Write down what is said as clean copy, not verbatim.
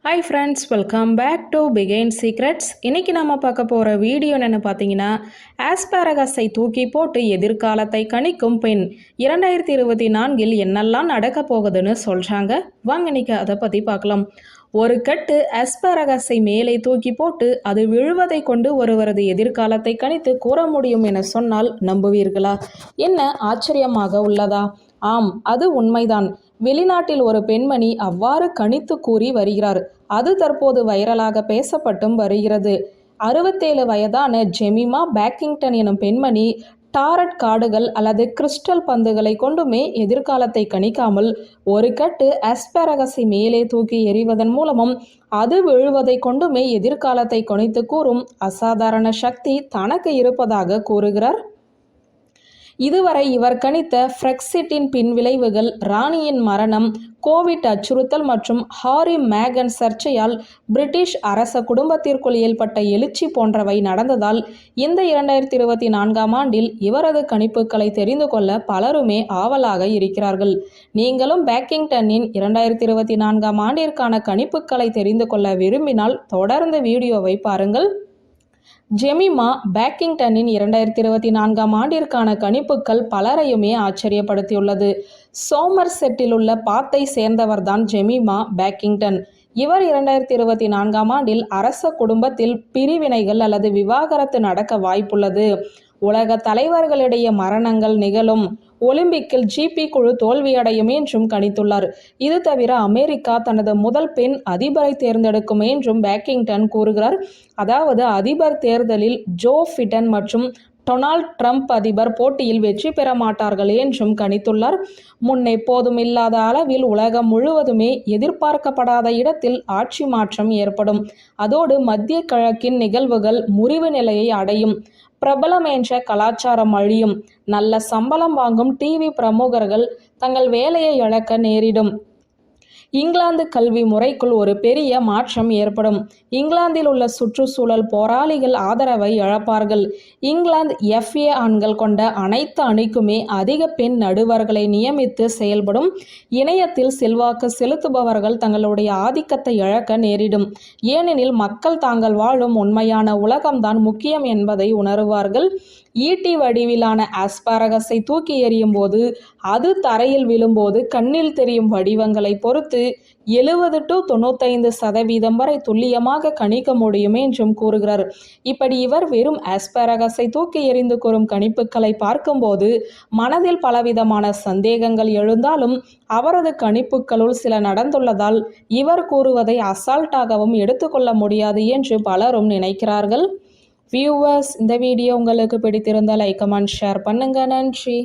Hi friends, welcome back to begin secrets. இன்றைக்கி நம்ம பார்க்க போகிற வீடியோ என்னென்னு பார்த்தீங்கன்னா, ஆஸ்பாரகஸை தூக்கி போட்டு எதிர்காலத்தை கணிக்கும் பெண் 2024 என்னெல்லாம் நடக்க போகுதுன்னு சொல்கிறாங்க. வாங்க இன்றைக்கி அதை பற்றி பார்க்கலாம். ஒரு கட்டு ஆஸ்பாரகஸை மேலே தூக்கி போட்டு அது விழுவதை கொண்டு ஒருவரது எதிர்காலத்தை கணித்து கூற முடியும் என சொன்னால் நம்புவீர்களா? என்ன ஆச்சரியமாக உள்ளதா? ஆம், அது உண்மைதான். வெளிநாட்டில் ஒரு பெண்மணி அவ்வாறு கணித்து கூறி வருகிறார். அது தற்போது வைரலாக பேசப்பட்டும் வருகிறது. 67 வயதான ஜெமிமா பேக்கிங்டன் எனும் பெண்மணி டாரட் கார்டுகள் அல்லது கிறிஸ்டல் பந்துகளை கொண்டுமே எதிர்காலத்தை கணிக்காமல் ஒரு கட்டு ஆஸ்பாரகஸை மேலே தூக்கி எறிவதன் மூலமும் அது விழுவதை கொண்டுமே எதிர்காலத்தை கணித்து கூறும் அசாதாரண சக்தி தனக்கு இருப்பதாக கூறுகிறார். இதுவரை இவர் கணித்த பிரெக்சிட்டின் பின்விளைவுகள், ராணியின் மரணம், கோவிட் அச்சுறுத்தல் மற்றும் ஹாரி மேகன் சர்ச்சையால் பிரிட்டிஷ் அரச குடும்பத்திற்குள் ஏற்பட்ட எழுச்சி போன்றவை நடந்ததால் இந்த 2024 ஆண்டில் இவரது கணிப்புகளை தெரிந்து கொள்ள பலருமே ஆவலாக இருக்கிறார்கள். நீங்களும் பேக்கிங்டனின் 2024 ஆண்டிற்கான கணிப்புகளை தெரிந்து கொள்ள விரும்பினால் தொடர்ந்து வீடியோவை பாருங்கள். ஜெமிமா பேக்கிங்டனின் 2024 ஆண்டிற்கான கணிப்புகள் பலரையுமே ஆச்சரியப்படுத்தியுள்ளது. சோமர்செட்டில் உள்ள பாத்தை சேர்ந்தவர்தான் ஜெமிமா பேக்கிங்டன். இவர் 2024 ஆண்டில் அரச குடும்பத்தில் பிரிவினைகள் அல்லது விவாகரத்து நடக்க வாய்ப்புள்ளது. உலக தலைவர்களிடையே மரணங்கள் நிகழும். ஒலிம்பிக்கில் ஜிபி குழு தோல்வியடையும் என்றும் கணித்துள்ளார். இது தவிர அமெரிக்கா தனது முதல் பெண் அதிபரை தேர்ந்தெடுக்கும் என்றும் பேக்கிங்டன் கூறுகிறார். அதாவது அதிபர் தேர்தலில் ஜோ பிடன் மற்றும் டொனால்ட் ட்ரம்ப் அதிபர் போட்டியில் வெற்றி பெற மாட்டார்கள் என்றும் கணித்துள்ளார். முன்னெப்போதும் இல்லாத அளவில் உலகம் முழுவதுமே எதிர்பார்க்கப்படாத இடத்தில் ஆட்சி மாற்றம் ஏற்படும். அதோடு மத்திய கிழக்கின் நிகழ்வுகள் முறிவு நிலையை அடையும். பிரபலம் என்ற கலாச்சாரம் அழியும். நல்ல சம்பளம் வாங்கும் டிவி பிரமுகர்கள் தங்கள் வேலையை இழக்க நேரிடும். இங்கிலாந்து கல்வி முறைக்குள் ஒரு பெரிய மாற்றம் ஏற்படும். இங்கிலாந்தில் உள்ள சுற்றுச்சூழல் போராளிகள் ஆதரவை இழப்பார்கள். இங்கிலாந்து FA ஆண்கள் கொண்ட அனைத்து அணிக்குமே அதிக பெண் நடுவர்களை நியமித்து செயல்படும். இணையத்தில் செல்வாக்கு செலுத்துபவர்கள் தங்களுடைய ஆதிக்கத்தை இழக்க நேரிடும். ஏனெனில் மக்கள் தாங்கள் வாழும் உண்மையான உலகம்தான் முக்கியம் என்பதை உணருவார்கள். ஈட்டி வடிவிலான ஆஸ்பாரகஸை தூக்கி எறியும் போது அது தரையில் விழும்போது கண்ணில் தெரியும் வடிவங்களை பொறுத்து 70 to 95% வரை துல்லியமாக கணிக்க முடியும் என்றும் கூறுகிறார். இப்படி இவர் வெறும் ஆஸ்பாரகஸை தூக்கி எறிந்து கூறும் கணிப்புகளை பார்க்கும்போது மனதில் பலவிதமான சந்தேகங்கள் எழுந்தாலும் அவரது கணிப்புகளுள் சில நடந்துள்ளதால் இவர் கூறுவதை அசால்ட்டாகவும் எடுத்துக்கொள்ள முடியாது என்று பலரும் நினைக்கிறார்கள். வியூவர்ஸ், இந்த வீடியோ உங்களுக்கு பிடித்திருந்தால் லைக், கமெண்ட், ஷேர் பண்ணுங்க. நன்றி.